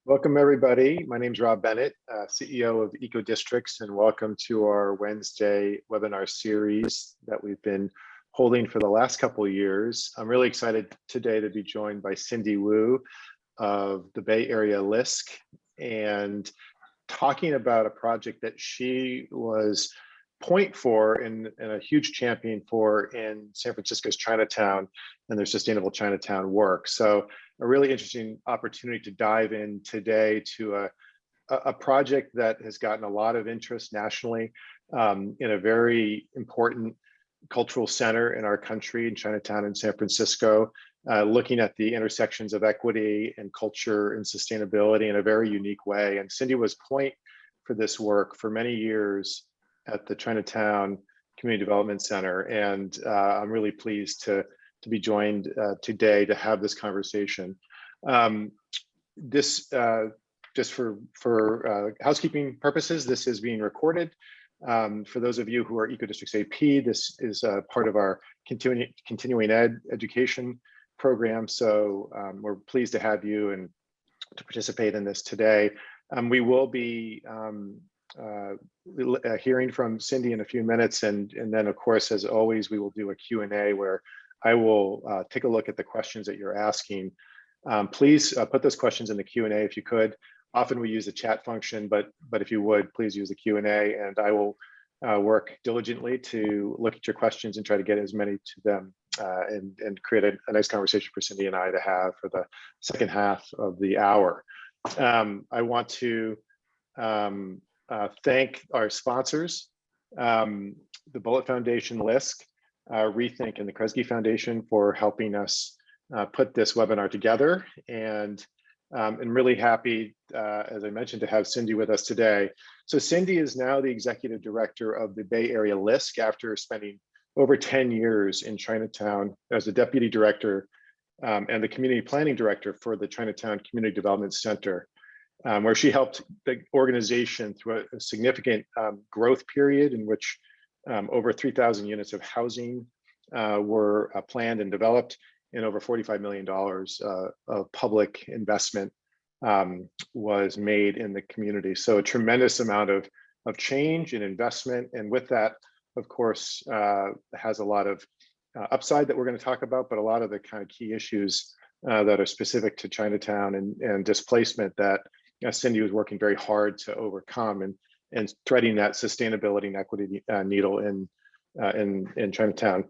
Welcome, everybody. My name is Rob Bennett, CEO of Eco Districts, and welcome to our Wednesday webinar series that we've been holding for the last couple of years. I'm really excited today to be joined by Cindy Wu of the Bay Area Lisk, and talking about a project that she was point for and a huge champion for in San Francisco's Chinatown and their sustainable Chinatown work. So a really interesting opportunity to dive in today to a project that has gotten a lot of interest nationally in a very important cultural center in our country, in Chinatown and San Francisco, looking at the intersections of equity and culture and sustainability in a very unique way. And Cindy was point for this work for many years at the Chinatown Community Development Center. And I'm really pleased to be joined today to have this conversation. Just for housekeeping purposes, this is being recorded. For those of you who are Eco Districts AP, this is part of our continuing education program. So we're pleased to have you and to participate in this today. We will be hearing from Cindy in a few minutes, and then of course, as always, we will do a Q&A where I will take a look at the questions that you're asking. Please put those questions in the Q&A if you could. Often we use the chat function, but if you would, please use the Q&A, and I will work diligently to look at your questions and try to get as many to them and create a nice conversation for Cindy and I to have for the second half of the hour. I want to thank our sponsors, the Bullitt Foundation, Lisk, Rethink, and the Kresge Foundation for helping us put this webinar together. And I'm really happy, as I mentioned, to have Cindy with us today. So Cindy is now the executive director of the Bay Area Lisk after spending over 10 years in Chinatown as the deputy director and the community planning director for the Chinatown Community Development Center, where she helped the organization through a significant growth period in which over 3,000 units of housing were planned and developed, and over $45 million of public investment was made in the community. So a tremendous amount of change and investment. And with that, of course, has a lot of upside that we're going to talk about, but a lot of the kind of key issues that are specific to Chinatown and displacement that Cindy was working very hard to overcome and threading that sustainability and equity needle in Chinatown.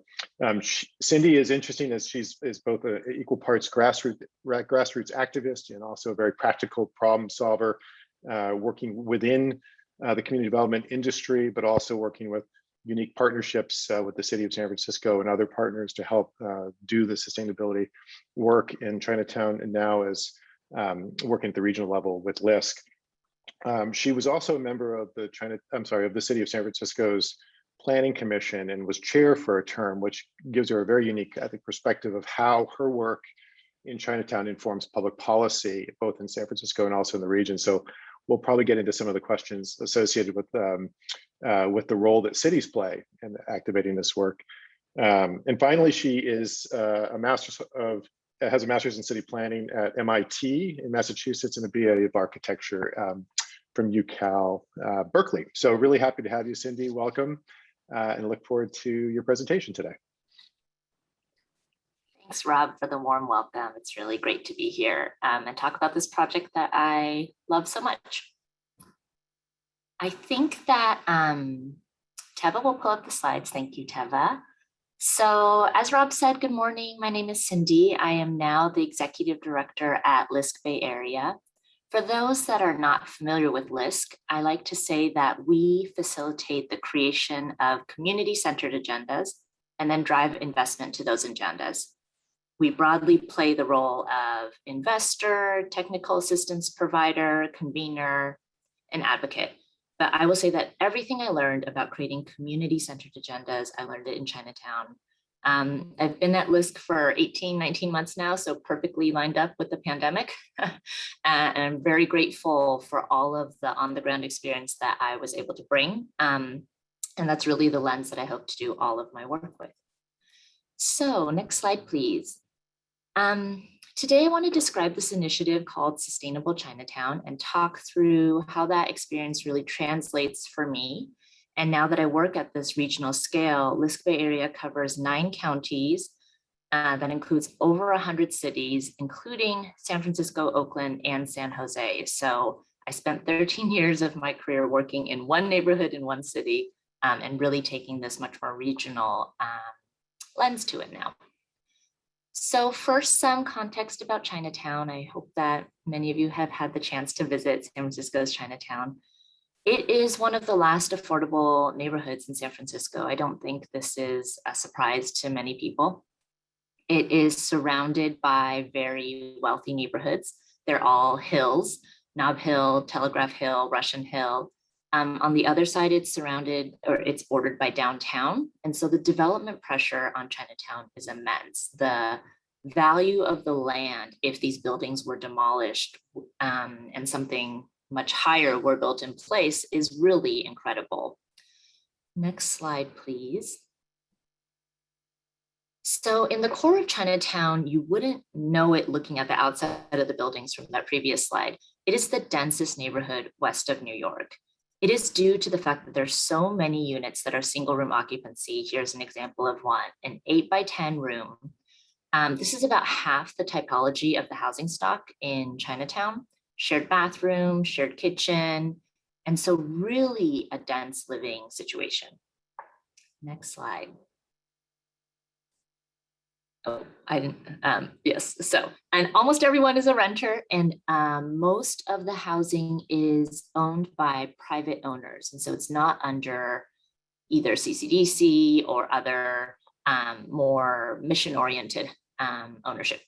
Cindy is interesting as she's both an equal parts grassroots activist and also a very practical problem solver, working within the community development industry, but also working with unique partnerships with the city of San Francisco and other partners to help do the sustainability work in Chinatown, and now is working at the regional level with Lisk. She was also a member of the city of San Francisco's Planning Commission and was chair for a term, which gives her a very unique, I think, perspective of how her work in Chinatown informs public policy, both in San Francisco and also in the region. So we'll probably get into some of the questions associated with the role that cities play in activating this work. And finally, she is has a master's in city planning at MIT in Massachusetts and a BA of architecture from UCal Berkeley. So really happy to have you, Cindy. Welcome, and look forward to your presentation today. Thanks, Rob, for the warm welcome. It's really great to be here and talk about this project that I love so much. I think that Teva will pull up the slides. Thank you, Teva. So as Rob said, good morning. My name is Cindy. I am now the executive director at Lisk Bay Area. For those that are not familiar with Lisk, I like to say that we facilitate the creation of community-centered agendas and then drive investment to those agendas. We broadly play the role of investor, technical assistance provider, convener, and advocate. But I will say that everything I learned about creating community-centered agendas, I learned it in Chinatown. I've been at Lisk for 18, 19 months now, so perfectly lined up with the pandemic. And I'm very grateful for all of the on-the-ground experience that I was able to bring. And that's really the lens that I hope to do all of my work with. So next slide, please. Today, I want to describe this initiative called Sustainable Chinatown and talk through how that experience really translates for me. And now that I work at this regional scale, Lisk Bay Area covers 9 counties. That includes over 100 cities, including San Francisco, Oakland, and San Jose. So I spent 13 years of my career working in one neighborhood in one city, and really taking this much more regional lens to it now. So first, some context about Chinatown. I hope that many of you have had the chance to visit San Francisco's Chinatown. It is one of the last affordable neighborhoods in San Francisco. I don't think this is a surprise to many people. It is surrounded by very wealthy neighborhoods. They're all hills: Nob Hill, Telegraph Hill, Russian Hill. On the other side, it's bordered by downtown. And so the development pressure on Chinatown is immense. The value of the land, if these buildings were demolished and something much higher were built in place, is really incredible. Next slide, please. So in the core of Chinatown, you wouldn't know it looking at the outside of the buildings from that previous slide. It is the densest neighborhood west of New York. It is due to the fact that there's so many units that are single room occupancy. Here's an example of one, an 8 by 10 room. This is about half the typology of the housing stock in Chinatown: shared bathroom, shared kitchen, and so really a dense living situation. Next slide. Oh, I didn't, yes. So, and almost everyone is a renter, and most of the housing is owned by private owners. And so it's not under either CCDC or other more mission-oriented ownership.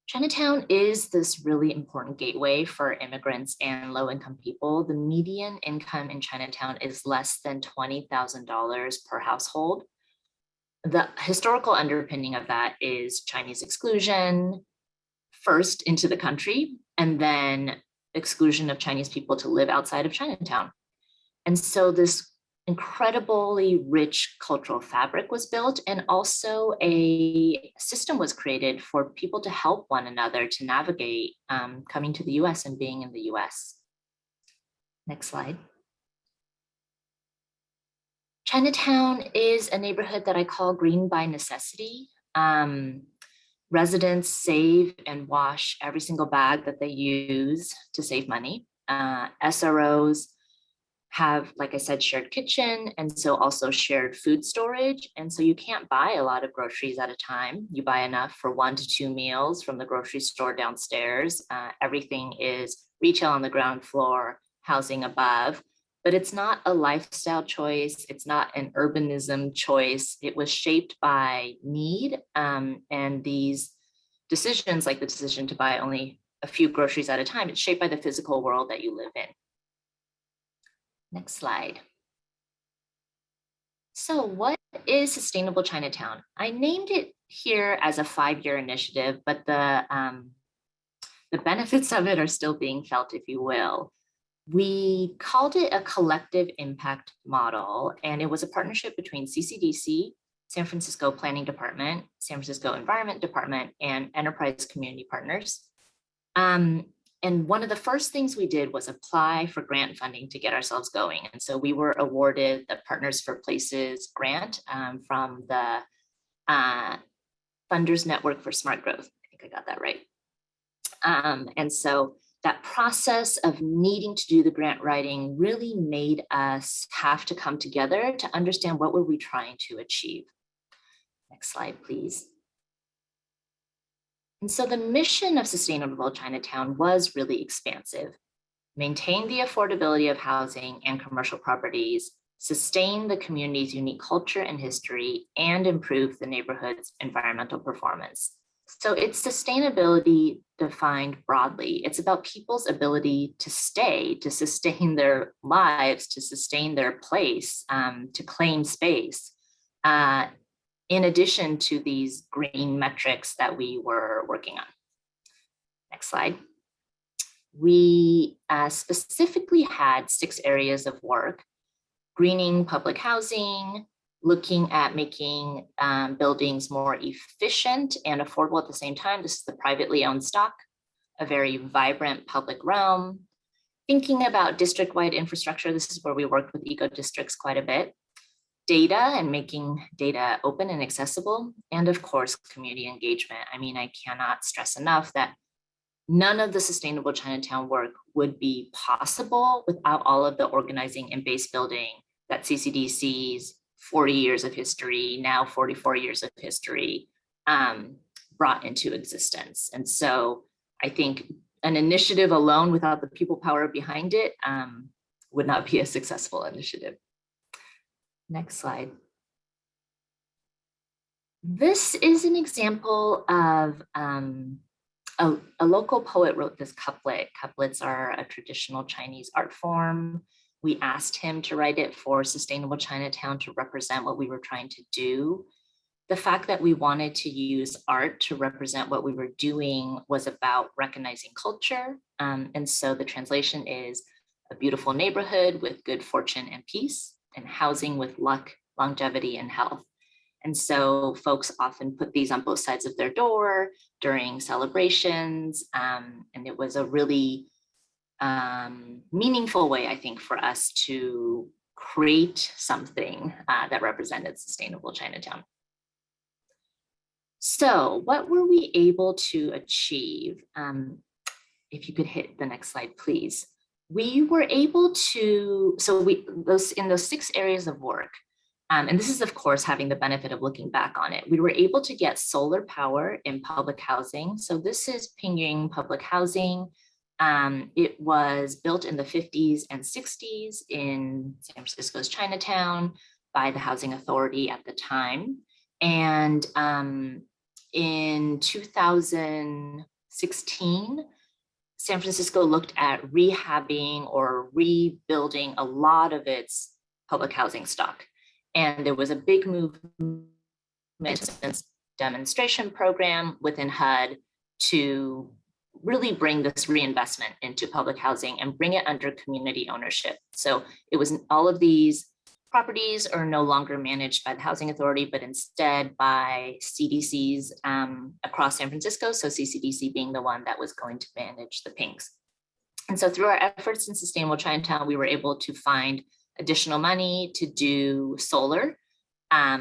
Chinatown is this really important gateway for immigrants and low-income people. The median income in Chinatown is less than $20,000 per household. The historical underpinning of that is Chinese exclusion, first into the country, and then exclusion of Chinese people to live outside of Chinatown. And so this incredibly rich cultural fabric was built, and also a system was created for people to help one another to navigate coming to the US and being in the US. Next slide. Chinatown is a neighborhood that I call green by necessity. Residents save and wash every single bag that they use to save money. SROs have, like I said, shared kitchen, and so also shared food storage. And so you can't buy a lot of groceries at a time. You buy enough for 1 to 2 meals from the grocery store downstairs. Everything is retail on the ground floor, housing above. But it's not a lifestyle choice. It's not an urbanism choice. It was shaped by need, and these decisions, like the decision to buy only a few groceries at a time, it's shaped by the physical world that you live in. Next slide. So what is Sustainable Chinatown? I named it here as a 5-year initiative, but the benefits of it are still being felt, if you will. We called it a collective impact model, and it was a partnership between CCDC, San Francisco Planning Department, San Francisco Environment Department, and enterprise community partners. And one of the first things we did was apply for grant funding to get ourselves going. And so we were awarded the Partners for Places grant from the Funders Network for Smart Growth. I think I got that right. And so that process of needing to do the grant writing really made us have to come together to understand what were we trying to achieve. Next slide, please. And so the mission of Sustainable Chinatown was really expansive: maintain the affordability of housing and commercial properties, sustain the community's unique culture and history, and improve the neighborhood's environmental performance. So it's sustainability defined broadly. It's about people's ability to stay, to sustain their lives, to sustain their place, to claim space, in addition to these green metrics that we were working on. Next slide. We specifically had 6 areas of work: greening public housing, looking at making buildings more efficient and affordable at the same time. This is the privately owned stock, a very vibrant public realm. Thinking about district-wide infrastructure, this is where we worked with eco districts quite a bit. Data and making data open and accessible, and of course, community engagement. I mean, I cannot stress enough that none of the sustainable Chinatown work would be possible without all of the organizing and base building that CCDC's 40 years of history, now 44 years of history, brought into existence. And so I think an initiative alone without the people power behind it would not be a successful initiative. Next slide. This is an example of a local poet wrote this couplet. Couplets are a traditional Chinese art form. We asked him to write it for Sustainable Chinatown to represent what we were trying to do. The fact that we wanted to use art to represent what we were doing was about recognizing culture. And so the translation is a beautiful neighborhood with good fortune and peace, and housing with luck, longevity, and health. And so folks often put these on both sides of their door during celebrations. And it was a really meaningful way, I think, for us to create something that represented sustainable Chinatown. So what were we able to achieve? If you could hit the next slide, please. We were able to, in those 6 areas of work, and this is, of course, having the benefit of looking back on it, we were able to get solar power in public housing. So this is Pingying Public Housing. It was built in the 50s and 60s in San Francisco's Chinatown by the Housing Authority at the time. And in 2016, San Francisco looked at rehabbing or rebuilding a lot of its public housing stock. And there was a big movement, demonstration program within HUD to really bring this reinvestment into public housing and bring it under community ownership. So it was all of these properties are no longer managed by the Housing Authority, but instead by CDCs across San Francisco. So CCDC being the one that was going to manage the pinks. And so through our efforts in Sustainable Chinatown, we were able to find additional money to do solar at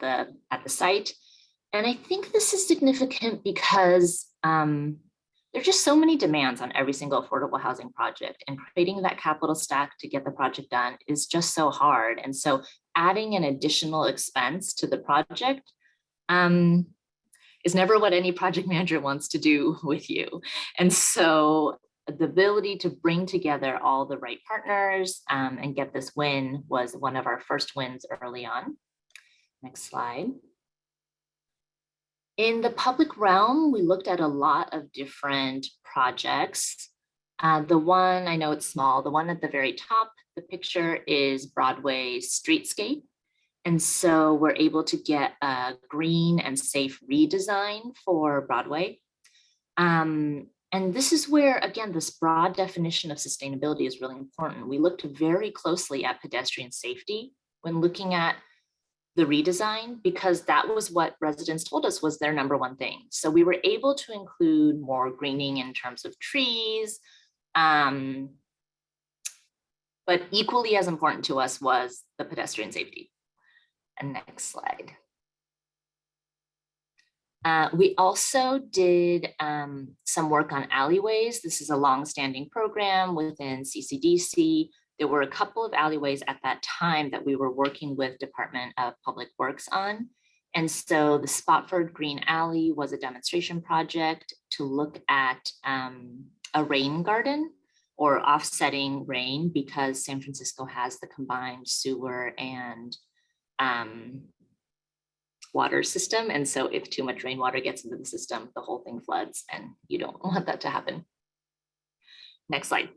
the site. And I think this is significant because there's just so many demands on every single affordable housing project, and creating that capital stack to get the project done is just so hard. And so adding an additional expense to the project is never what any project manager wants to do with you. And so the ability to bring together all the right partners and get this win was one of our first wins early on. Next slide. In the public realm, we looked at a lot of different projects. The one, I know it's small, the one at the very top, the picture is Broadway streetscape. And so we're able to get a green and safe redesign for Broadway. And this is where, again, this broad definition of sustainability is really important. We looked very closely at pedestrian safety when looking at the redesign, because that was what residents told us was their number one thing. So we were able to include more greening in terms of trees, but equally as important to us was the pedestrian safety. And next slide. We also did some work on alleyways. This is a long-standing program within CCDC. There were a couple of alleyways at that time that we were working with Department of Public Works on. And so the Spofford Green Alley was a demonstration project to look at a rain garden or offsetting rain, because San Francisco has the combined sewer and water system. And so if too much rainwater gets into the system, the whole thing floods, and you don't want that to happen. Next slide.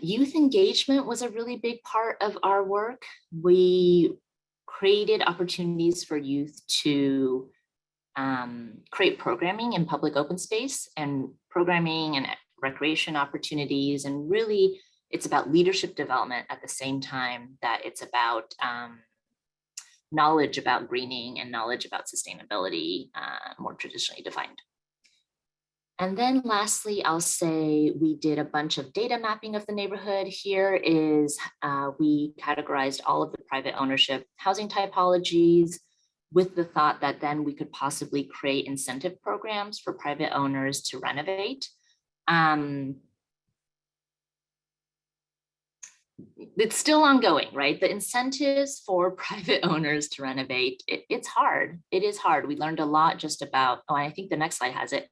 Youth engagement was a really big part of our work. We created opportunities for youth to create programming in public open space and programming and recreation opportunities, and really it's about leadership development at the same time that it's about knowledge about greening and knowledge about sustainability, more traditionally defined. And then lastly, I'll say we did a bunch of data mapping of the neighborhood. Here is, we categorized all of the private ownership housing typologies with the thought that then we could possibly create incentive programs for private owners to renovate. It's still ongoing, right? The incentives for private owners to renovate, it's hard. It is hard. We learned a lot just about, oh, I think the next slide has it.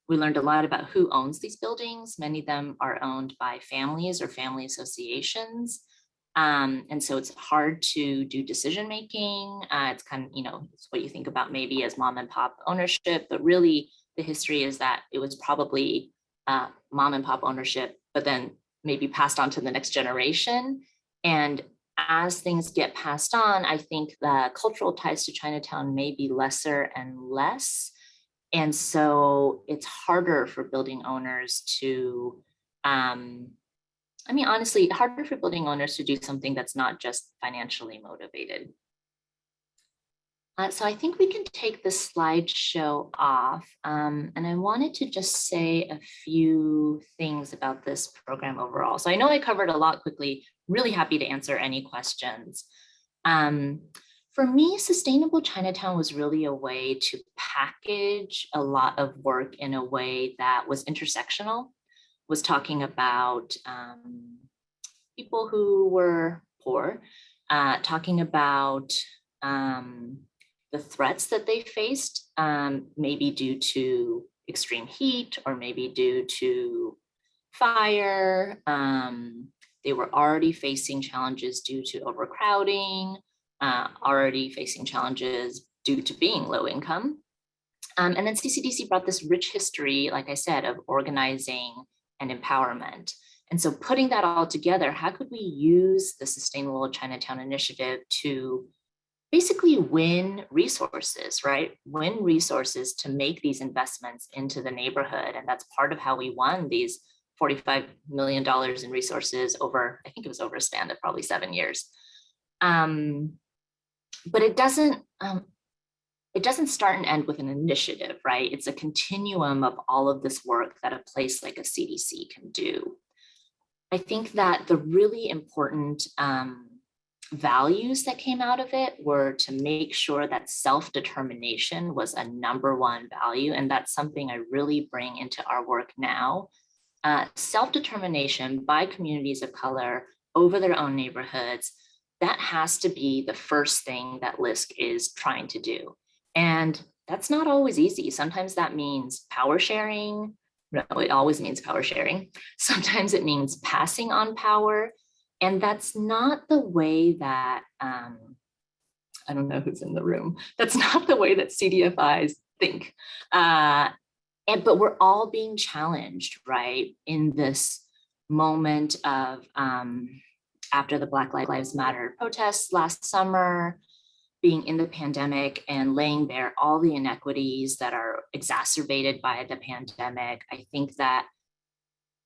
We learned a lot about who owns these buildings. Many of them are owned by families or family associations. And so it's hard to do decision-making. It's kind of, it's what you think about maybe as mom and pop ownership, but really the history is that it was probably mom and pop ownership, but then maybe passed on to the next generation. And as things get passed on, I think the cultural ties to Chinatown may be lesser and less. And so it's harder for building owners to, honestly, harder for building owners to do something that's not just financially motivated. So I think we can take the slideshow off. And I wanted to just say a few things about this program overall. So I know I covered a lot quickly, really happy to answer any questions. For me, Sustainable Chinatown was really a way to package a lot of work in a way that was intersectional, was talking about people who were poor, talking about the threats that they faced, maybe due to extreme heat or maybe due to fire. They were already facing challenges due to overcrowding, already facing challenges due to being low income. And then CCDC brought this rich history, like I said, of organizing and empowerment. And so putting that all together, how could we use the Sustainable Chinatown Initiative to basically win resources, right? Win resources to make these investments into the neighborhood. And that's part of how we won these $45 million in resources over, I think it was over a span of probably 7 years. But it doesn't start and end with an initiative, right? It's a continuum of all of this work that a place like a CDC can do. I think that the really important values that came out of it were to make sure that self-determination was a #1 value. And that's something I really bring into our work now. Self-determination by communities of color over their own neighborhoods, that has to be the first thing that Lisk is trying to do. And that's not always easy. Sometimes that means power sharing. No, it always means power sharing. Sometimes it means passing on power. And that's not the way that, I don't know who's in the room. That's not the way that CDFIs think. But we're all being challenged, right? In this moment of, after the Black Lives Matter protests last summer, being in the pandemic and laying bare all the inequities that are exacerbated by the pandemic, I think that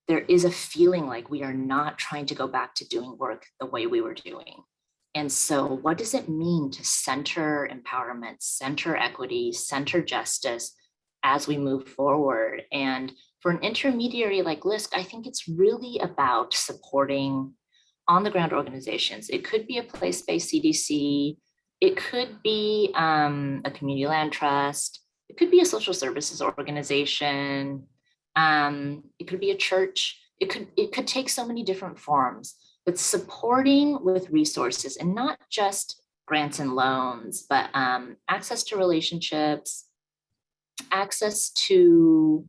there is a feeling like we are not trying to go back to doing work the way we were doing. And so what does it mean to center empowerment, center equity, center justice as we move forward? And for an intermediary like Lisk, I think it's really about supporting on the ground organizations. It could be a place-based CDC, it could be a community land trust, it could be a social services organization, it could be a church, it could take so many different forms, but supporting with resources and not just grants and loans, but access to relationships, access to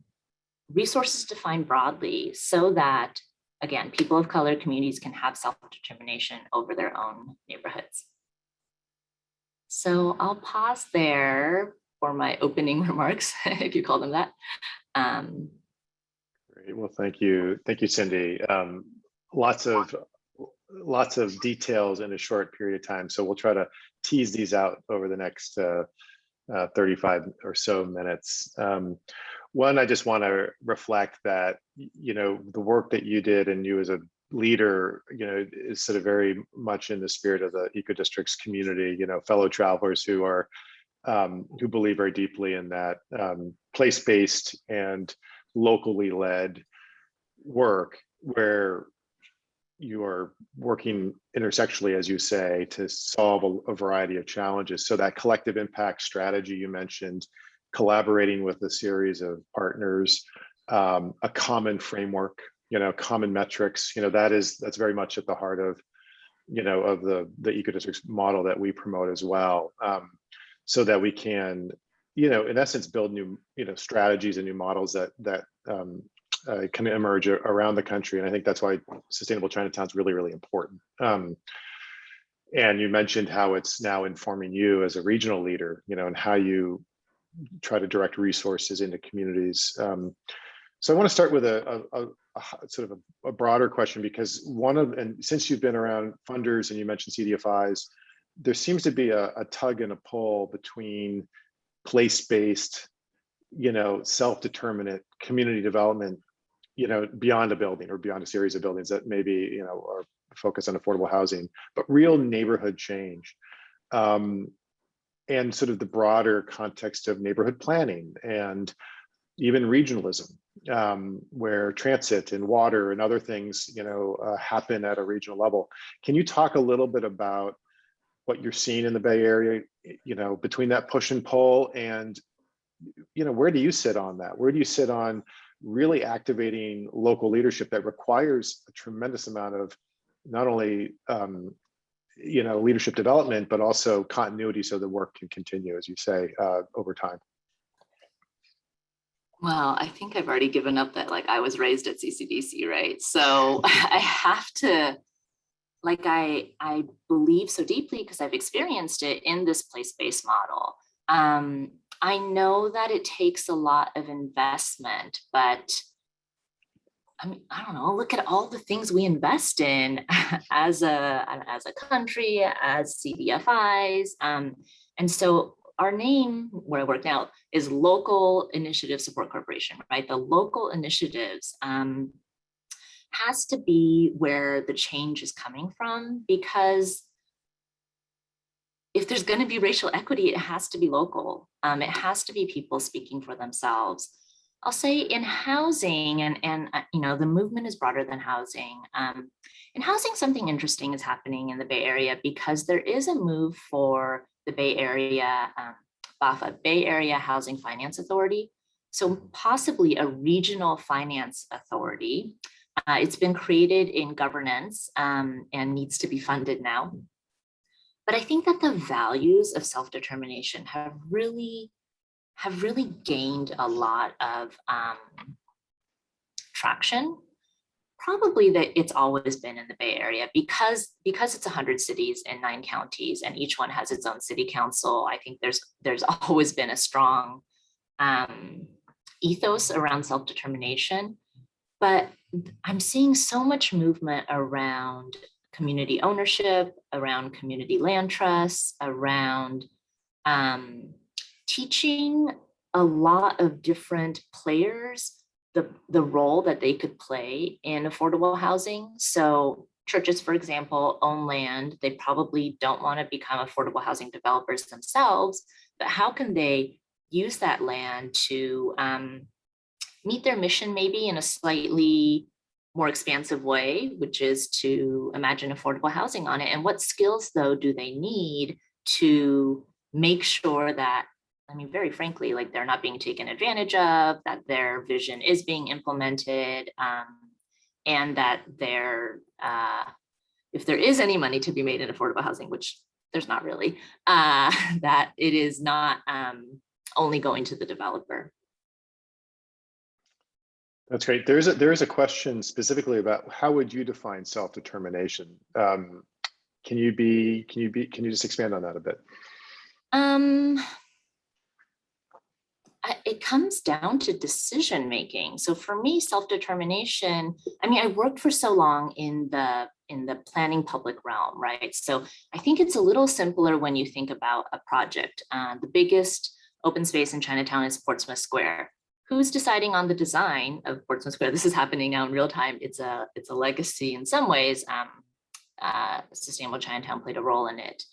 resources defined broadly so that, again, people of color communities can have self-determination over their own neighborhoods. So I'll pause there for my opening remarks, if you call them that. Great. Well, thank you, Cindy. Lots of details in a short period of time. So we'll try to tease these out over the next 35 or so minutes. One, I just want to reflect that, the work that you did, and you as a leader, is sort of very much in the spirit of the eco districts community, fellow travelers who are who believe very deeply in that place-based and locally led work, where you are working intersectionally, as you say, to solve a variety of challenges. So that collective impact strategy you mentioned, collaborating with a series of partners, a common framework, common metrics, that's very much at the heart of, of the eco districts model that we promote as well. So that we can, in essence, build new, strategies and new models that can emerge around the country. And I think that's why Sustainable Chinatown is really, really important. And you mentioned how it's now informing you as a regional leader, and how you try to direct resources into communities. So I want to start with a sort of a broader question, because and since you've been around funders and you mentioned CDFIs, there seems to be a tug and a pull between place-based, self-determinate community development, beyond a building or beyond a series of buildings that maybe, are focused on affordable housing, but real neighborhood change. And sort of the broader context of neighborhood planning and even regionalism, where transit and water and other things, happen at a regional level. Can you talk a little bit about what you're seeing in the Bay Area, between that push and pull, and, where do you sit on that? Where do you sit on really activating local leadership that requires a tremendous amount of not only, leadership development, but also continuity so the work can continue, as you say, over time? Well, I think I've already given up that, I was raised at CCDC, right? So I have to, I believe so deeply, because I've experienced it in this place-based model. I know that it takes a lot of investment, but I mean, I don't know, look at all the things we invest in as a country, as CDFIs. And so our name, where I work now, is Local Initiative Support Corporation, right? The local initiatives has to be where the change is coming from, because if there's going to be racial equity, it has to be local. It has to be people speaking for themselves. I'll say in housing, and the movement is broader than housing. In housing, something interesting is happening in the Bay Area, because there is a move for the Bay Area, BAFA, Bay Area Housing Finance Authority. So possibly a regional finance authority. It's been created in governance and needs to be funded now. But I think that the values of self-determination have really gained a lot of traction. Probably that it's always been in the Bay Area, because it's 100 cities and 9 counties, and each one has its own city council. I think there's always been a strong ethos around self-determination. But I'm seeing so much movement around community ownership, around community land trusts, around teaching a lot of different players the role that they could play in affordable housing. So churches, for example, own land. They probably don't want to become affordable housing developers themselves, but how can they use that land to meet their mission, maybe in a slightly more expansive way, which is to imagine affordable housing on it? And what skills, though, do they need to make sure that, I mean, very frankly, they're not being taken advantage of, that their vision is being implemented, and that if there is any money to be made in affordable housing, which there's not really, that it is not only going to the developer. That's great. There is a question specifically about how would you define self-determination? Can you just expand on that a bit? It comes down to decision making. So for me, self-determination, I mean, I worked for so long in the planning public realm, right? So I think it's a little simpler when you think about a project. The biggest open space in Chinatown is Portsmouth Square. who's deciding on the design of Portsmouth Square? This is happening now in real time. It's a legacy in some ways. Sustainable Chinatown played a role in it.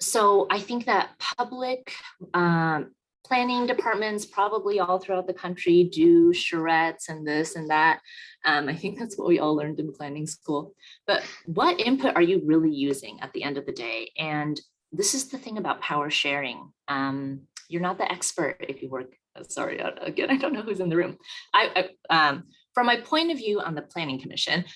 So I think that public planning departments probably all throughout the country do charrettes and this and that. I think that's what we all learned in planning school. But what input are you really using at the end of the day? And this is the thing about power sharing. You're not the expert if you work, sorry, again, I don't know who's in the room. From my point of view on the Planning Commission,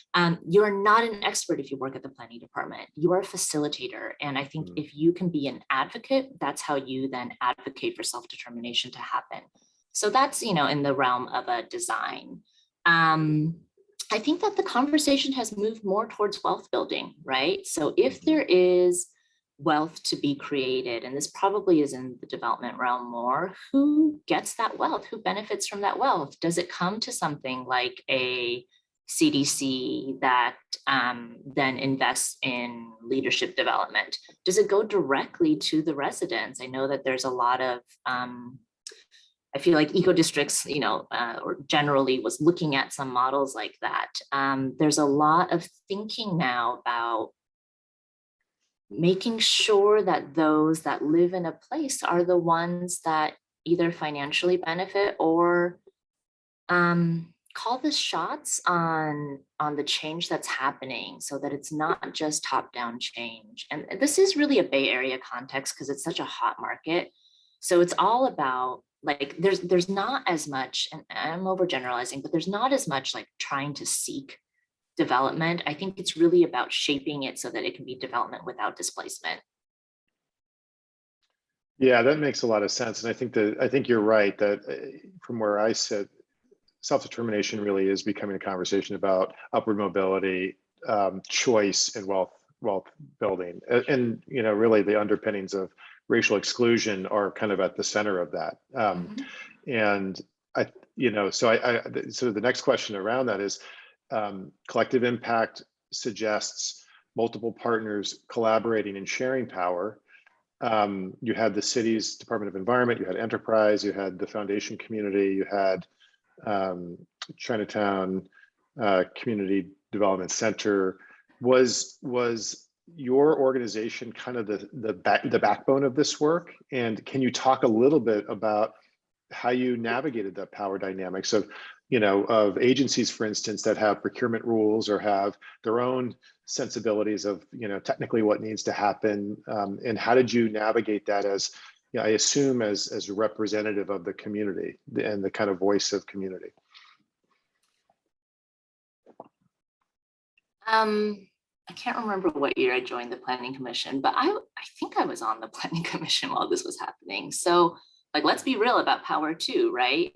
you're not an expert if you work at the planning department. You are a facilitator. And I think if you can be an advocate, that's how you then advocate for self-determination to happen. So that's, in the realm of a design. I think that the conversation has moved more towards wealth building, right? So if there is wealth to be created, and this probably is in the development realm more, who gets that wealth? Who benefits from that wealth? Does it come to something like a CDC that then invests in leadership development? Does it go directly to the residents? I know that there's a lot of, I feel like eco districts, or generally was looking at some models like that. There's a lot of thinking now about making sure that those that live in a place are the ones that either financially benefit or call the shots on the change that's happening, so that it's not just top-down change. And this is really a Bay Area context because it's such a hot market. So it's all about, like, there's not as much, and I'm overgeneralizing, but there's not as much like trying to seek development. I think it's really about shaping it so that it can be development without displacement. Yeah, that makes a lot of sense. And I think you're right that from where I sit, self-determination really is becoming a conversation about upward mobility, choice, and wealth building. And really the underpinnings of racial exclusion are kind of at the center of that. And so the next question around that is, collective impact suggests multiple partners collaborating and sharing power. You had the city's Department of Environment, you had enterprise, you had the foundation community, you had Chinatown Community Development Center. Was your organization kind of the backbone of this work? And can you talk a little bit about how you navigated that power dynamics of agencies, for instance, that have procurement rules or have their own sensibilities of, technically what needs to happen, and how did you navigate that as, I assume as a representative of the community and the kind of voice of community? I can't remember what year I joined the Planning Commission, but I think I was on the Planning Commission while this was happening. So, like, let's be real about power too, right?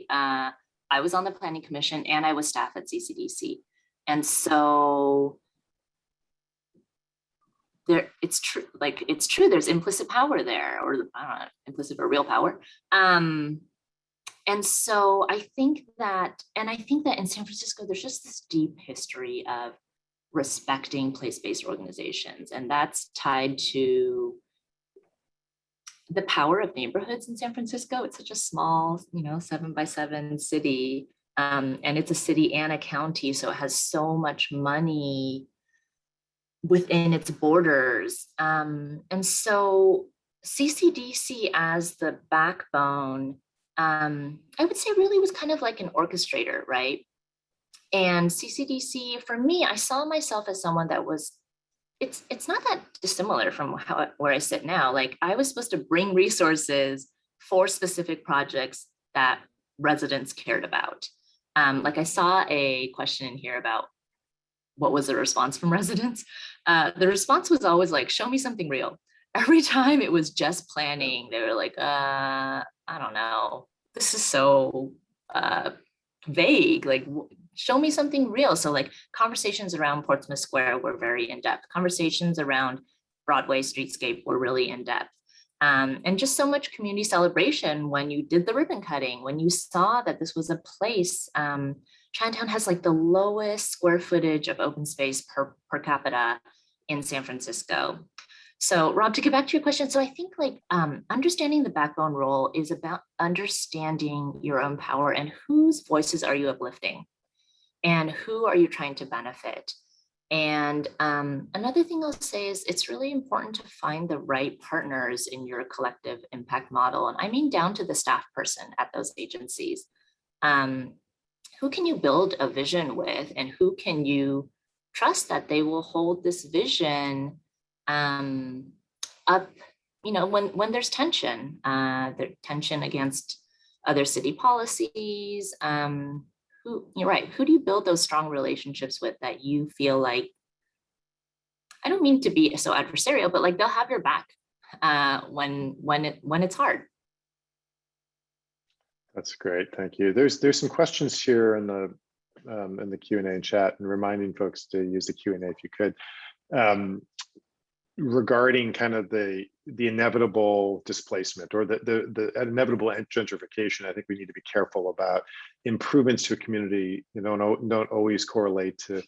I was on the Planning Commission and I was staff at CCDC. And so it's true, there's implicit power there, or I don't know, implicit or real power. And so I think that in San Francisco, there's just this deep history of respecting place-based organizations. And that's tied to the power of neighborhoods in San Francisco. It's such a small, 7x7 city. And it's a city and a county. So it has so much money within its borders. And so CCDC as the backbone, I would say really was kind of like an orchestrator, right? And CCDC, for me, I saw myself as someone that was, it's not that dissimilar from where I sit now. Like, I was supposed to bring resources for specific projects that residents cared about. Like, I saw a question in here about what was the response from residents. The response was always like, show me something real. Every time it was just planning, they were like, I don't know, this is so vague, like, show me something real. So like conversations around Portsmouth Square were very in-depth. Conversations around Broadway streetscape were really in-depth. And just so much community celebration when you did the ribbon cutting, when you saw that this was a place. Chinatown has like the lowest square footage of open space per capita in San Francisco. So Rob, to get back to your question, so I think like understanding the backbone role is about understanding your own power and whose voices are you uplifting and who are you trying to benefit. And another thing I'll say is it's really important to find the right partners in your collective impact model. And I mean down to the staff person at those agencies. Who can you build a vision with, and who can you trust that they will hold this vision up, when there's tension, there's tension against other city policies. You're right, who do you build those strong relationships with that you feel like, I don't mean to be so adversarial, but like they'll have your back when it's hard. That's great, thank you. There's some questions here in the Q&A and chat, and reminding folks to use the Q&A if you could, regarding kind of the inevitable displacement or the inevitable gentrification. I think we need to be careful about improvements to a community, don't always correlate to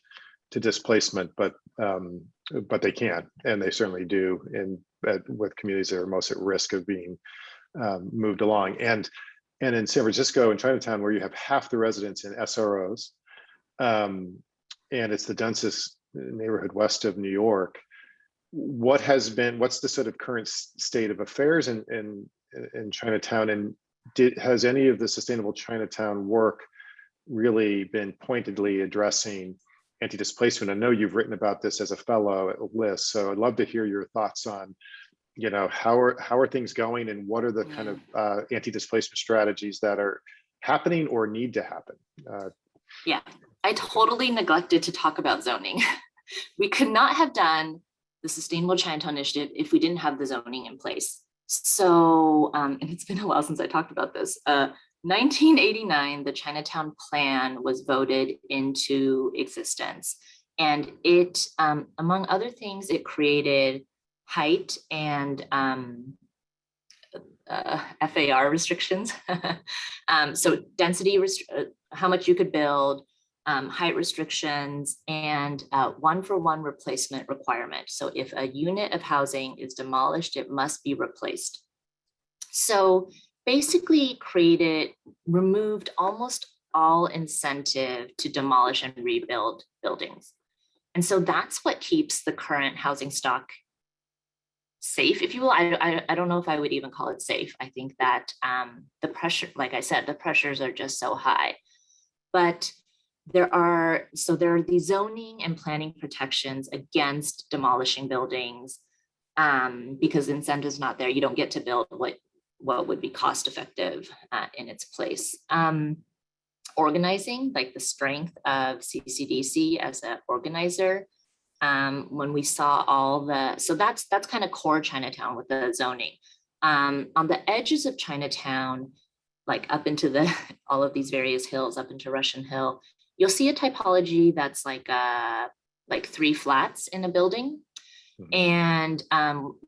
displacement, but they can, and they certainly do with communities that are most at risk of being moved along. And in San Francisco and Chinatown, where you have half the residents in SROs, and it's the densest neighborhood west of New York, what's the sort of current state of affairs in Chinatown, and has any of the sustainable Chinatown work really been pointedly addressing anti-displacement? I know you've written about this as a fellow at Lisk, so I'd love to hear your thoughts on, how are things going, and what are the kind of anti-displacement strategies that are happening or need to happen? Yeah, I totally neglected to talk about zoning. We could not have done the Sustainable Chinatown Initiative if we didn't have the zoning in place. So, and it's been a while since I talked about this. 1989, the Chinatown Plan was voted into existence. And it, among other things, it created height and FAR restrictions. So density, how much you could build, height restrictions, and 1-for-1 replacement requirement. So if a unit of housing is demolished, it must be replaced. So basically removed almost all incentive to demolish and rebuild buildings. And so that's what keeps the current housing stock safe, if you will. I don't know if I would even call it safe. I think that the pressure, like I said, the pressures are just so high. But there are these zoning and planning protections against demolishing buildings, because the incentive's not there. You don't get to build what would be cost effective in its place. Organizing, like the strength of CCDC as an organizer, when we saw so that's kind of core Chinatown with the zoning. On the edges of Chinatown, like up into all of these various hills, up into Russian Hill, you'll see a typology that's like 3 flats in a building. Mm-hmm. And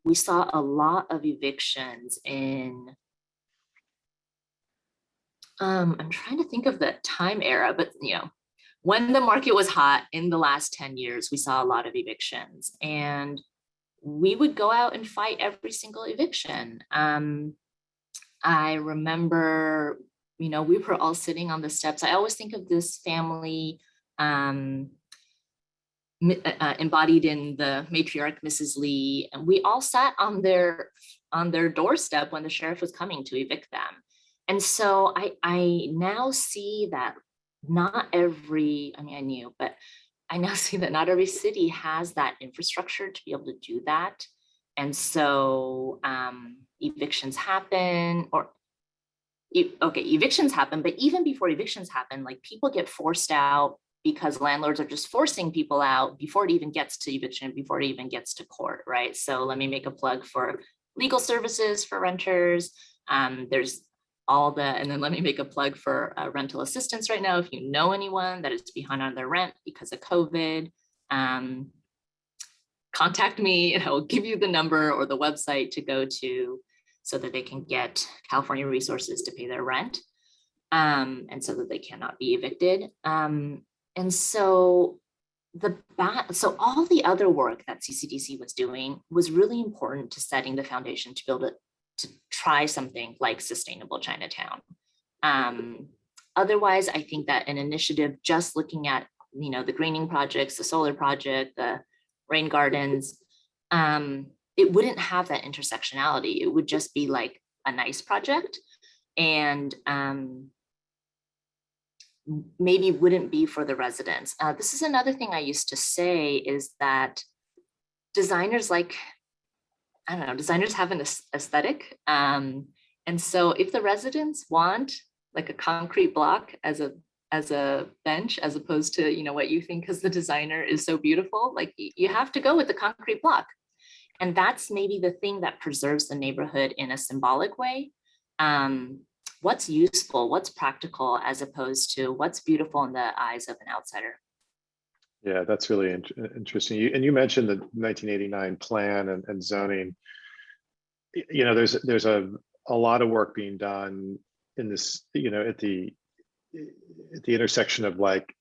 we saw a lot of evictions in, I'm trying to think of the time era, but when the market was hot in the last 10 years, we saw a lot of evictions, and we would go out and fight every single eviction. I remember, we were all sitting on the steps. I always think of this family embodied in the matriarch, Mrs. Lee, and we all sat on their doorstep when the sheriff was coming to evict them. And so I now see that I knew, but I now see that not every city has that infrastructure to be able to do that. And so evictions happen, evictions happen, but even before evictions happen, like people get forced out because landlords are just forcing people out before it even gets to eviction, before it even gets to court, right? So let me make a plug for legal services for renters. There's and then let me make a plug for rental assistance right now. If you know anyone that is behind on their rent because of COVID, contact me and I will give you the number or the website to go to so that they can get California resources to pay their rent, and so that they cannot be evicted. And so so all the other work that CCDC was doing was really important to setting the foundation to build it, to try something like sustainable Chinatown. Otherwise, I think that an initiative just looking at, the greening projects, the solar project, the rain gardens, it wouldn't have that intersectionality. It would just be like a nice project, and maybe wouldn't be for the residents. This is another thing I used to say, is that designers designers have an aesthetic. And so if the residents want like a concrete block as a bench, as opposed to, what you think because the designer is so beautiful, like you have to go with the concrete block. And that's maybe the thing that preserves the neighborhood in a symbolic way. What's useful, what's practical, as opposed to what's beautiful in the eyes of an outsider. Yeah, that's really interesting. You mentioned the 1989 plan and zoning. There's a lot of work being done in this, at the intersection of like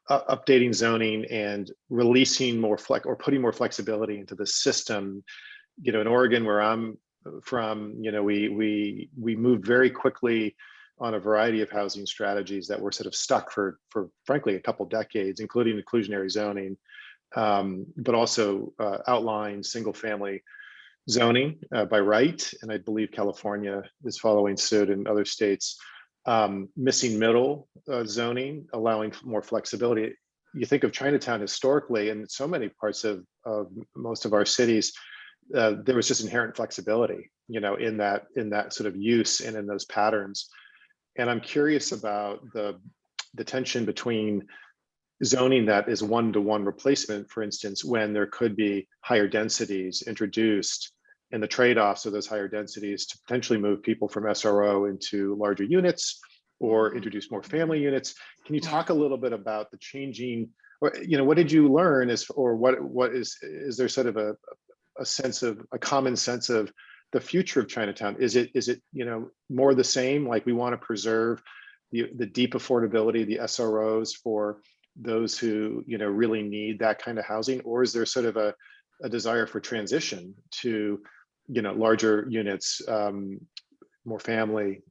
updating zoning and releasing more or putting more flexibility into the system. In Oregon, where I'm from, we moved very quickly on a variety of housing strategies that were sort of stuck for frankly a couple decades, including inclusionary zoning, but also outlying single family zoning by right. And I believe California is following suit, and other states. Missing middle zoning, allowing more flexibility. You think of Chinatown historically, and so many parts of most of our cities, there was just inherent flexibility, in that sort of use and in those patterns. And I'm curious about the tension between zoning that is one-to-one replacement, for instance, when there could be higher densities introduced, and the trade-offs of those higher densities to potentially move people from SRO into larger units or introduce more family units. Can you talk a little bit about the changing, or what did you learn, is there sort of a common sense of the future of Chinatown? Is it more the same, like we want to preserve the deep affordability, the SROs for those who really need that kind of housing, or is there sort of a desire for transition to larger units, more family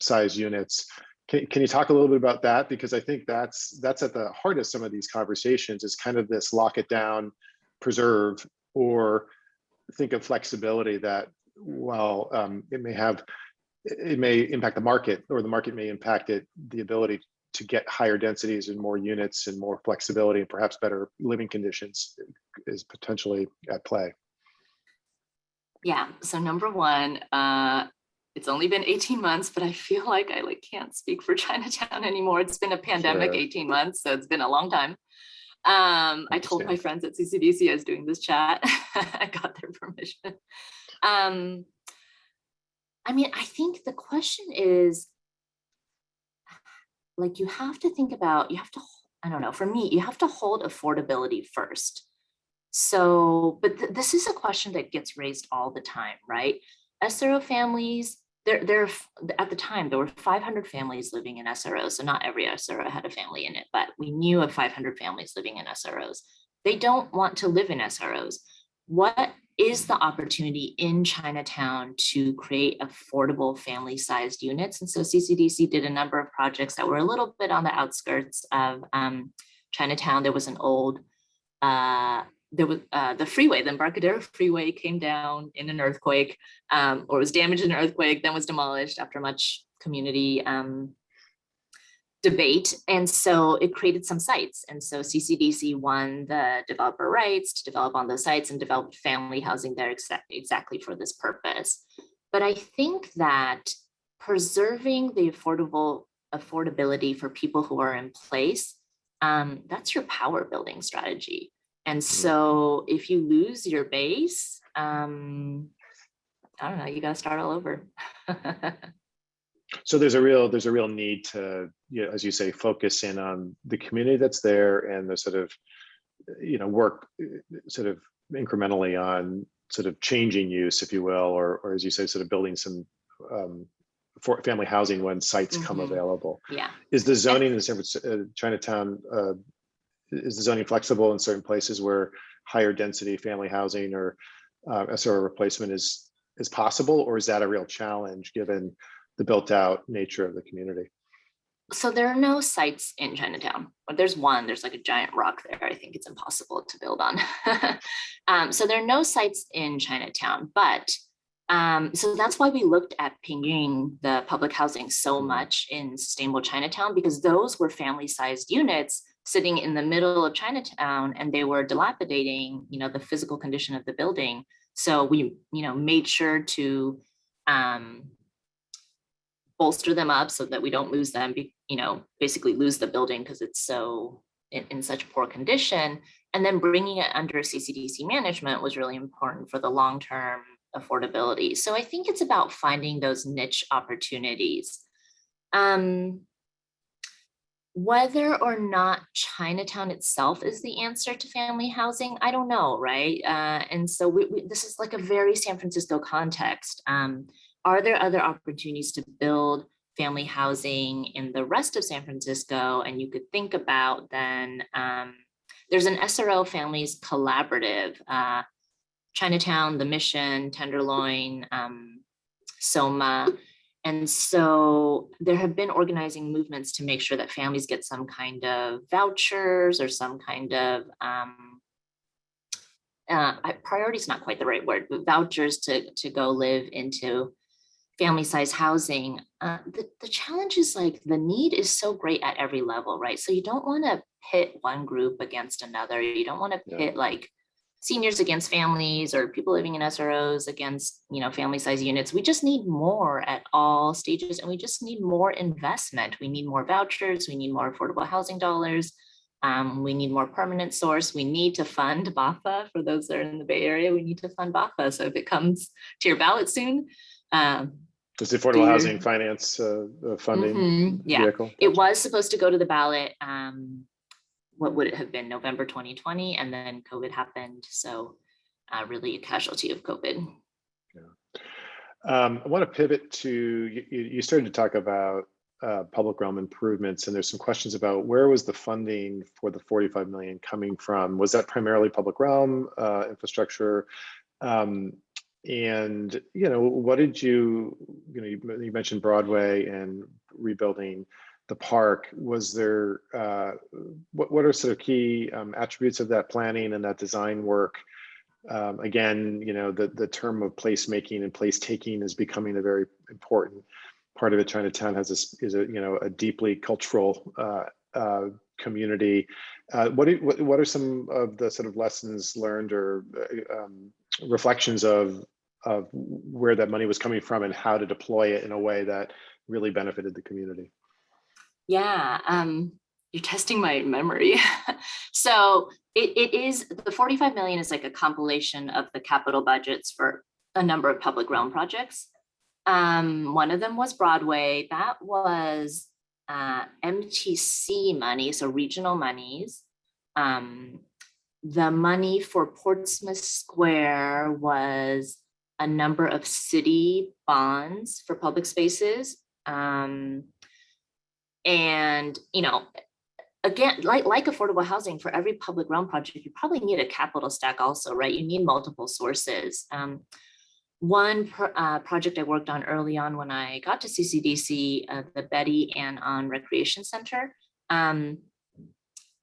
size units? Can you talk a little bit about that? Because I think that's at the heart of some of these conversations, is kind of this lock it down, preserve, or think of flexibility that, well, it may impact the market, or the market may impact the ability to get higher densities and more units and more flexibility and perhaps better living conditions is potentially at play. Yeah, so number one, it's only been 18 months, but I feel like I can't speak for Chinatown anymore. It's been a pandemic 18 months, so it's been a long time. I told my friends at CCDC I was doing this chat. I got their permission. I think the question is, like, you have to, I don't know, for me, you have to hold affordability first. So, but this is a question that gets raised all the time, right? SRO families, there at the time, there were 500 families living in SROs. So not every SRO had a family in it, but we knew of 500 families living in SROs. They don't want to live in SROs. What is the opportunity in Chinatown to create affordable family-sized units? And so CCDC did a number of projects that were a little bit on the outskirts of Chinatown. There was an old, the freeway, the Embarcadero Freeway came down in an earthquake, or was damaged in an earthquake, then was demolished after much community debate. And so it created some sites. And so CCDC won the developer rights to develop on those sites and developed family housing there exactly for this purpose. But I think that preserving the affordability for people who are in place, that's your power building strategy. And so if you lose your base, I don't know, you got to start all over. So there's a real need to, as you say, focus in on the community that's there, and the sort of, work sort of incrementally on sort of changing use, if you will, or as you say, sort of building some for family housing when sites come available. Yeah. Is the zoning in Chinatown is the zoning flexible in certain places where higher density family housing or SRO replacement is possible, or is that a real challenge given the built out nature of the community? So there are no sites in Chinatown, but there's one, there's like a giant rock there. I think it's impossible to build on. So there are no sites in Chinatown, but so that's why we looked at pinging the public housing so much in Sustainable Chinatown, because those were family-sized units sitting in the middle of Chinatown, and they were dilapidating, the physical condition of the building. So we, made sure to bolster them up so that we don't lose them, basically lose the building because it's so in such poor condition. And then bringing it under CCDC management was really important for the long-term affordability. So I think it's about finding those niche opportunities. Whether or not Chinatown itself is the answer to family housing, I don't know, right? And so this is like a very San Francisco context. Are there other opportunities to build family housing in the rest of San Francisco? And you could think about then, there's an SRO Families Collaborative, Chinatown, The Mission, Tenderloin, SOMA. And so there have been organizing movements to make sure that families get some kind of vouchers or some kind of, priority is not quite the right word, but vouchers to go live into family-sized housing. The challenge is like the need is so great at every level, right? So you don't want to pit one group against another. You don't want to pit like seniors against families or people living in SROs against, family-sized units. We just need more at all stages, and we just need more investment. We need more vouchers. We need more affordable housing dollars. We need more permanent source. We need to fund BAFA. For those that are in the Bay Area, we need to fund BAFA. So if it comes to your ballot soon, Does the affordable housing finance funding vehicle? Gotcha. It was supposed to go to the ballot. What would it have been? November 2020, and then COVID happened. So really a casualty of COVID. Yeah. I want to pivot to, you started to talk about public realm improvements, and there's some questions about where was the funding for the 45 million coming from? Was that primarily public realm infrastructure? And what did you mentioned Broadway and rebuilding the park. Was there what are sort of key attributes of that planning and that design work? Again, the term of placemaking and place taking is becoming a very important part of it. Chinatown is a deeply cultural community. What are some of the sort of lessons learned or reflections of where that money was coming from and how to deploy it in a way that really benefited the community? Yeah, you're testing my memory. So it is, the 45 million is like a compilation of the capital budgets for a number of public realm projects. One of them was Broadway. That was MTC money, so regional monies. The money for Portsmouth Square was a number of city bonds for public spaces. And, again, like affordable housing, for every public realm project, you probably need a capital stack also, right? You need multiple sources. One project I worked on early on when I got to CCDC, the Betty Ann On Recreation Center,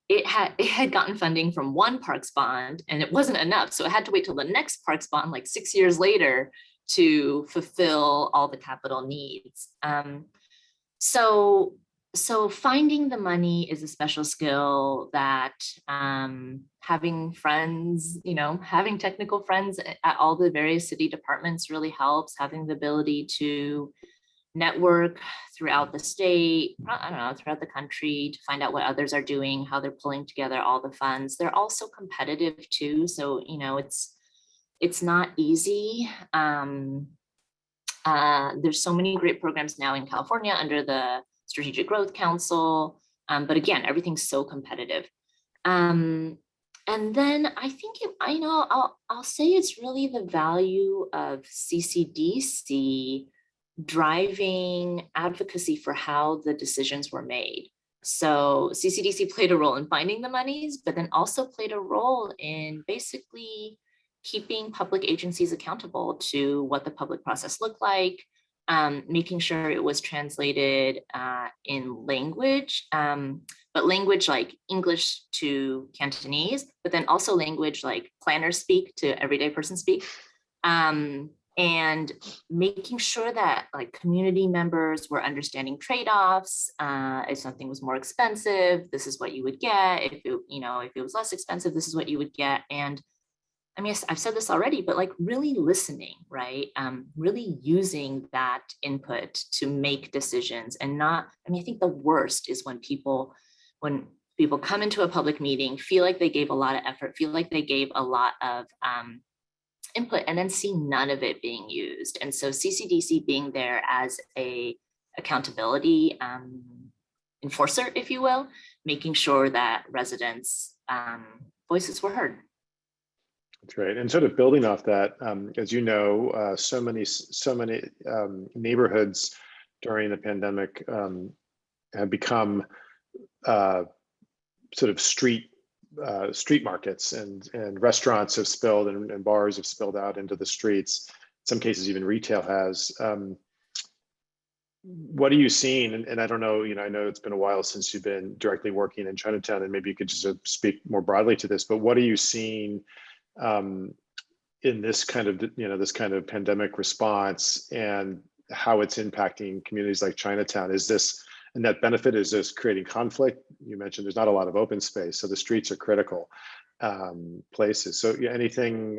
it had gotten funding from one parks bond, and it wasn't enough. So it had to wait till the next parks bond, like 6 years later, to fulfill all the capital needs. So finding the money is a special skill that having friends, having technical friends at all the various city departments really helps. Having the ability to network throughout the state, throughout the country, to find out what others are doing, how they're pulling together all the funds. They're also competitive too. So, it's not easy. There's so many great programs now in California under the Strategic Growth Council. But again, everything's so competitive. And then I think, I'll say it's really the value of CCDC driving advocacy for how the decisions were made. So CCDC played a role in finding the monies, but then also played a role in basically keeping public agencies accountable to what the public process looked like, making sure it was translated in language, but language like English to Cantonese, but then also language like planners speak to everyday person speak. And making sure that like community members were understanding trade-offs. If something was more expensive, this is what you would get. If it, if it was less expensive, this is what you would get. And I mean, I've said this already, but like really listening, right? Really using that input to make decisions and not, I mean, I think the worst is when people come into a public meeting, feel like they gave a lot of effort, feel like they gave a lot of input and then see none of it being used. And so CCDC being there as a accountability enforcer, if you will, making sure that residents' voices were heard. That's right. And sort of building off that, as you know, so many neighborhoods during the pandemic have become sort of street markets, and restaurants have spilled and bars have spilled out into the streets. In some cases, even retail has. What are you seeing? And I don't know, I know it's been a while since you've been directly working in Chinatown, and maybe you could just speak more broadly to this, but what are you seeing in this kind of pandemic response and how it's impacting communities like Chinatown? Is this a net benefit? Is this creating conflict? You mentioned there's not a lot of open space, so the streets are critical places. So anything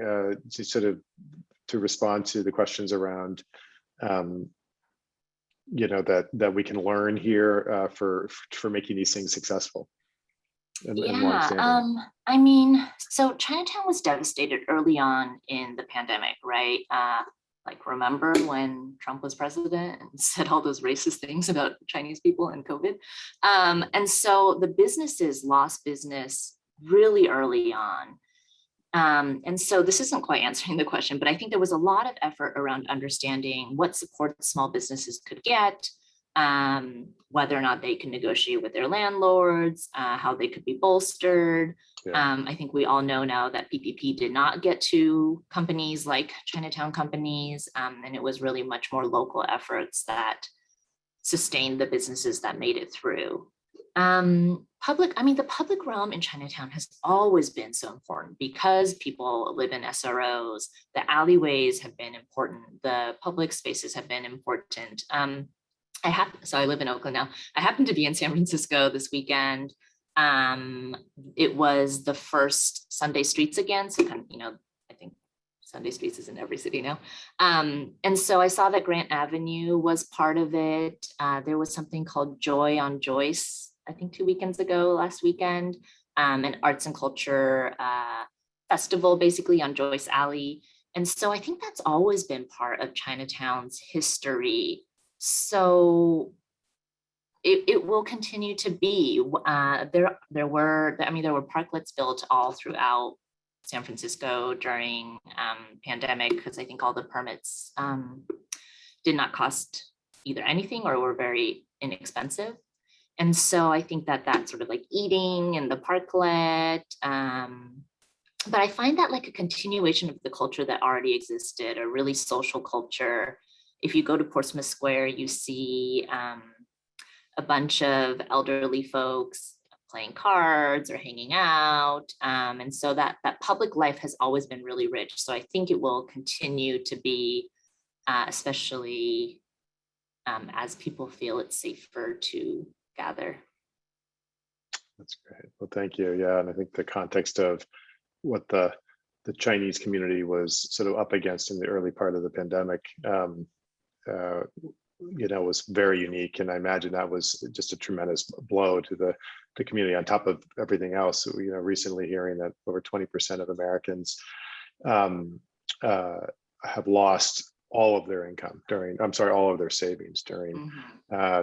to sort of to respond to the questions around that we can learn here for making these things successful? I mean, so Chinatown was devastated early on in the pandemic, right? Like, remember when Trump was president and said all those racist things about Chinese people and COVID? And so the businesses lost business really early on. And so this isn't quite answering the question, but I think there was a lot of effort around understanding what support small businesses could get, whether or not they can negotiate with their landlords, how they could be bolstered. Yeah. I think we all know now that PPP did not get to companies like Chinatown companies, and it was really much more local efforts that sustained the businesses that made it through. The public realm in Chinatown has always been so important because people live in SROs. The alleyways have been important. The public spaces have been important. So I live in Oakland now. I happened to be in San Francisco this weekend. It was the first Sunday Streets again. So I think Sunday Streets is in every city now. And so I saw that Grant Avenue was part of it. There was something called Joy on Joyce, I think 2 weekends ago, last weekend, an arts and culture festival basically on Joyce Alley. And so I think that's always been part of Chinatown's history. So it will continue to be. There were parklets built all throughout San Francisco during pandemic, because I think all the permits did not cost either anything or were very inexpensive. And so I think that sort of like eating and the parklet, but I find that like a continuation of the culture that already existed, a really social culture. If you go to Portsmouth Square, you see a bunch of elderly folks playing cards or hanging out. And so that public life has always been really rich. So I think it will continue to be, especially as people feel it's safer to gather. That's great. Well, thank you. Yeah, and I think the context of what the Chinese community was sort of up against in the early part of the pandemic, was very unique, and I imagine that was just a tremendous blow to the community on top of everything else. Recently hearing that over 20% of Americans have lost all of their income all of their savings during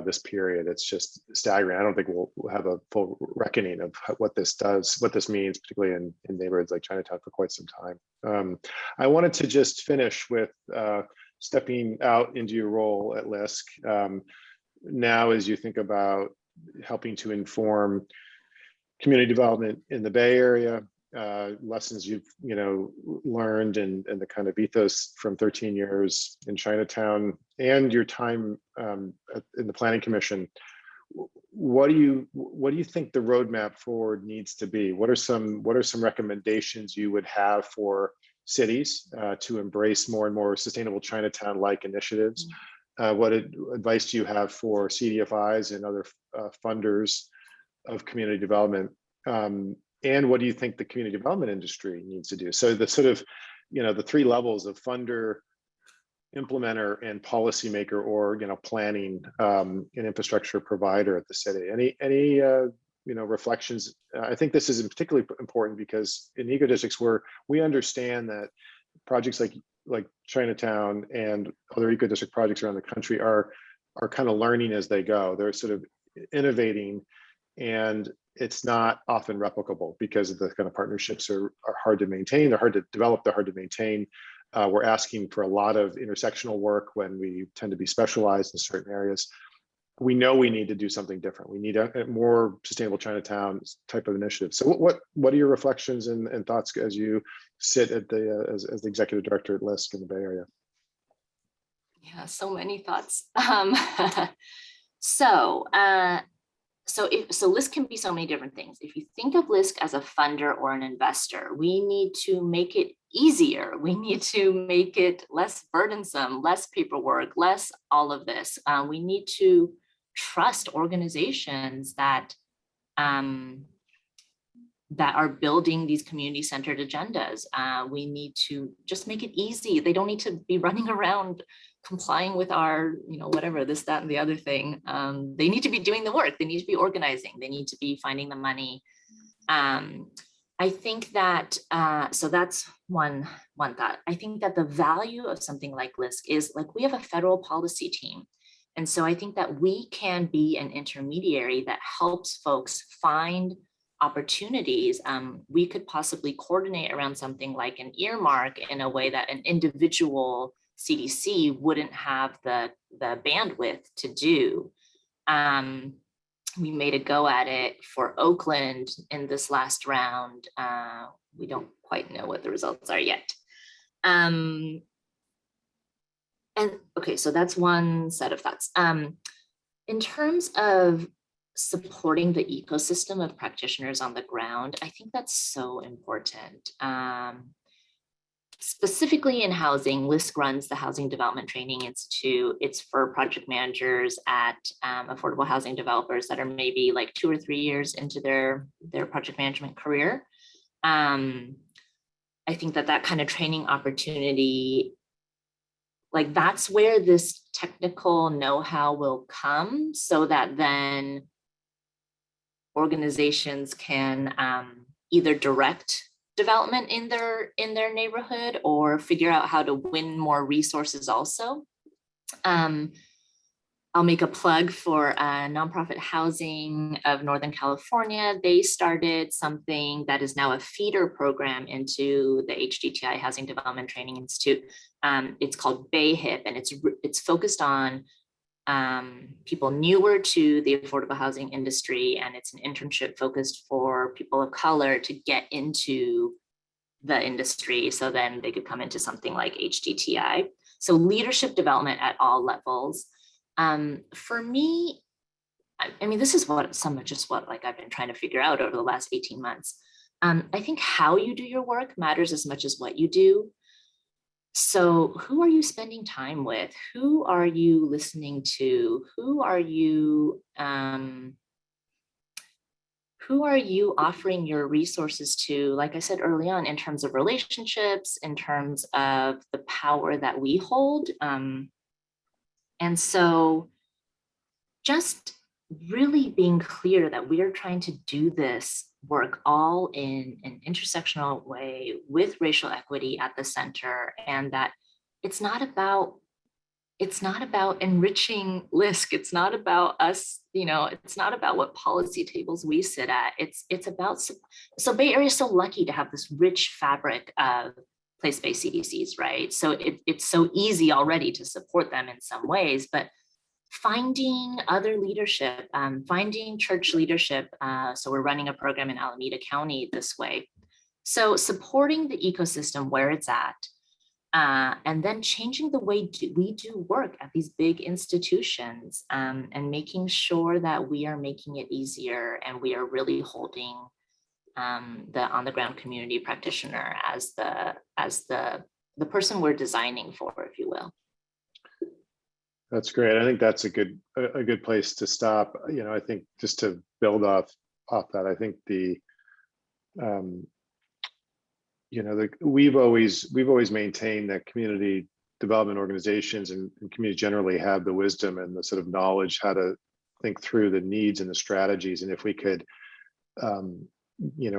this period. It's just staggering. I don't think we'll have a full reckoning of what this means, particularly in neighborhoods like Chinatown, for quite some time. I wanted to just finish with stepping out into your role at Lisk. Now, as you think about helping to inform community development in the Bay Area, lessons you've learned, and the kind of ethos from 13 years in Chinatown, and your time in the Planning Commission. What do you think the roadmap forward needs to be? What are some recommendations you would have for cities to embrace more and more sustainable Chinatown-like initiatives? What advice do you have for CDFIs and other funders of community development? And what do you think the community development industry needs to do? So the sort of, the three levels of funder, implementer, and policymaker, or planning and infrastructure provider at the city. Any reflections? I think this is particularly important because in eco districts, where we understand that projects like Chinatown and other eco district projects around the country are kind of learning as they go. They're sort of innovating, and it's not often replicable because of the kind of partnerships are hard to maintain. They're hard to develop. They're hard to maintain. We're asking for a lot of intersectional work when we tend to be specialized in certain areas. We know we need to do something different. We need a more sustainable Chinatown type of initiative. So what are your reflections and thoughts as you sit at as the executive director at Lisk in the Bay Area? Yeah, so many thoughts. So Lisk can be so many different things. If you think of Lisk as a funder or an investor, we need to make it easier. We need to make it less burdensome, less paperwork, less all of this. We need to trust organizations that are building these community-centered agendas. We need to just make it easy. They don't need to be running around complying with our, whatever, this, that, and the other thing. They need to be doing the work. They need to be organizing. They need to be finding the money. I think that, so that's one thought. I think that the value of something like Lisk is, like, we have a federal policy team. And so I think that we can be an intermediary that helps folks find opportunities. We could possibly coordinate around something like an earmark in a way that an individual CDC wouldn't have the bandwidth to do. We made a go at it for Oakland in this last round. We don't quite know what the results are yet. And okay, so that's one set of thoughts. In terms of supporting the ecosystem of practitioners on the ground, I think that's so important. Specifically in housing, Lisk runs the Housing Development Training Institute. It's for project managers at affordable housing developers that are maybe like 2 or 3 years into their project management career. I think that kind of training opportunity, like, that's where this technical know-how will come, so that then organizations can either direct development in their neighborhood or figure out how to win more resources also. I'll make a plug for Nonprofit Housing of Northern California. They started something that is now a feeder program into the HDTI Housing Development Training Institute. It's called BayHIP, and it's focused on people newer to the affordable housing industry, and it's an internship focused for people of color to get into the industry, so then they could come into something like HDTI. So leadership development at all levels. For me, I mean, this is what I've been trying to figure out over the last 18 months. I think how you do your work matters as much as what you do. So who are you spending time with? Who are you listening to? Who are you offering your resources to? Like I said early on, in terms of relationships, in terms of the power that we hold. And so just really being clear that we are trying to do this work all in an intersectional way with racial equity at the center, and that it's not about enriching Lisk. It's not about us, it's not about what policy tables we sit at. It's about, so Bay Area is so lucky to have this rich fabric of place-based CDCs, right? So it's so easy already to support them in some ways, but finding other leadership, finding church leadership. So we're running a program in Alameda County this way. So supporting the ecosystem where it's at, and then changing the way we do work at these big institutions, and making sure that we are making it easier and we are really holding the on-the-ground community practitioner as the person we're designing for, if you will. That's great. I think that's a good place to stop. I think just to build off that, I think we've always maintained that community development organizations and communities generally have the wisdom and the sort of knowledge how to think through the needs and the strategies. And if we could,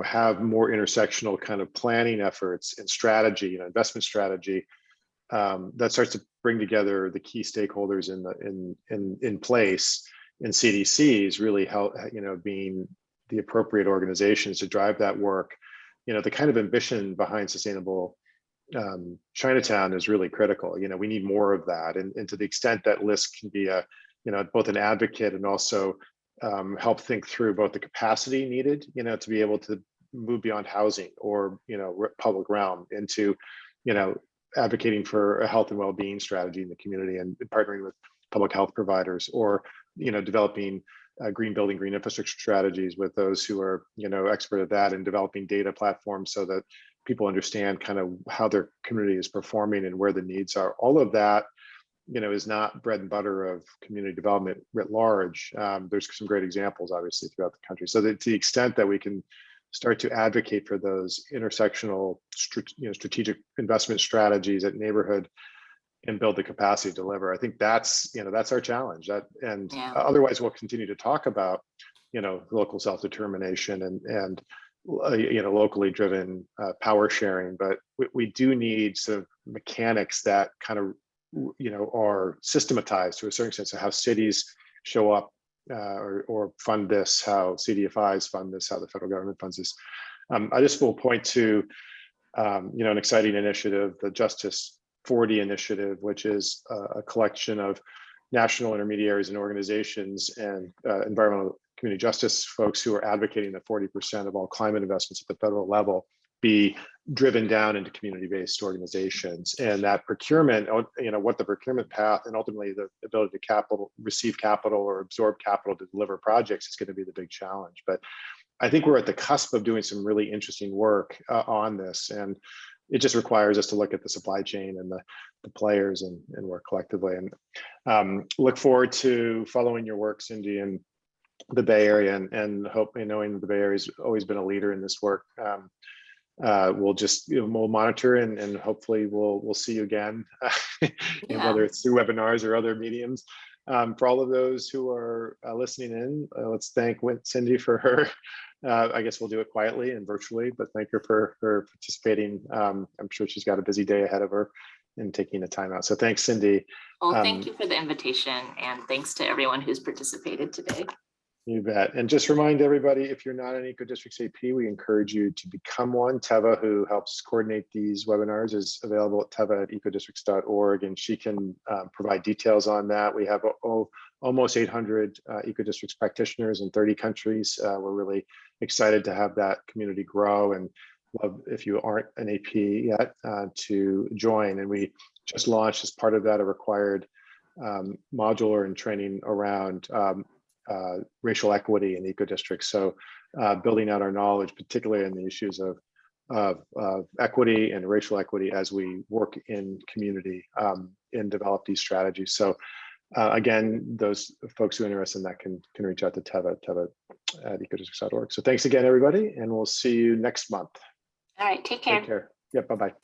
have more intersectional kind of planning efforts and strategy, investment strategy, that starts to bring together the key stakeholders in place in CDCs, really help, being the appropriate organizations to drive that work. The kind of ambition behind sustainable Chinatown is really critical. We need more of that, and to the extent that Lisk can be both an advocate and also help think through both the capacity needed, to be able to move beyond housing or public realm into advocating for a health and well-being strategy in the community and partnering with public health providers, or developing green building, green infrastructure strategies with those who are expert at that, and developing data platforms so that people understand kind of how their community is performing and where the needs are. All of that is not bread and butter of community development writ large. There's some great examples obviously throughout the country. So that to the extent that we can start to advocate for those intersectional strategic investment strategies at neighborhood and build the capacity to deliver, I think that's our challenge. Otherwise we'll continue to talk about local self-determination and locally driven power sharing, but we do need some mechanics that kind of are systematized to a certain extent. So how cities show up or fund this, how CDFIs fund this, how the federal government funds this. I just will point to an exciting initiative, the Justice 40 initiative, which is a collection of national intermediaries and organizations and environmental community justice folks who are advocating that 40% of all climate investments at the federal level be driven down into community-based organizations, and that procurement, what the procurement path and ultimately the ability to receive capital or absorb capital to deliver projects is going to be the big challenge. But I think we're at the cusp of doing some really interesting work on this, and it just requires us to look at the supply chain and the players and work collectively. And look forward to following your work, Cindy, in the Bay Area, and hope, knowing the Bay Area has always been a leader in this work. We'll monitor and hopefully we'll see you again, whether it's through webinars or other mediums. For all of those who are listening in, let's thank Cindy for her. I guess we'll do it quietly and virtually, but thank her for participating. I'm sure she's got a busy day ahead of her and taking the time out. So thanks, Cindy. Well, thank you for the invitation, and thanks to everyone who's participated today. You bet. And just remind everybody, if you're not an Eco Districts AP, we encourage you to become one. Teva, who helps coordinate these webinars, is available at teva@ecodistricts.org, and she can provide details on that. We have almost 800 Eco Districts practitioners in 30 countries. We're really excited to have that community grow, and love, if you aren't an AP yet, to join. And we just launched, as part of that, a required modular and training around racial equity in eco districts. So building out our knowledge, particularly in the issues of equity and racial equity as we work in community and develop these strategies. So again, those folks who are interested in that can reach out to Teva at ecodistricts.org. So thanks again, everybody, and we'll see you next month. All right, take care. Take care. Yep, bye-bye.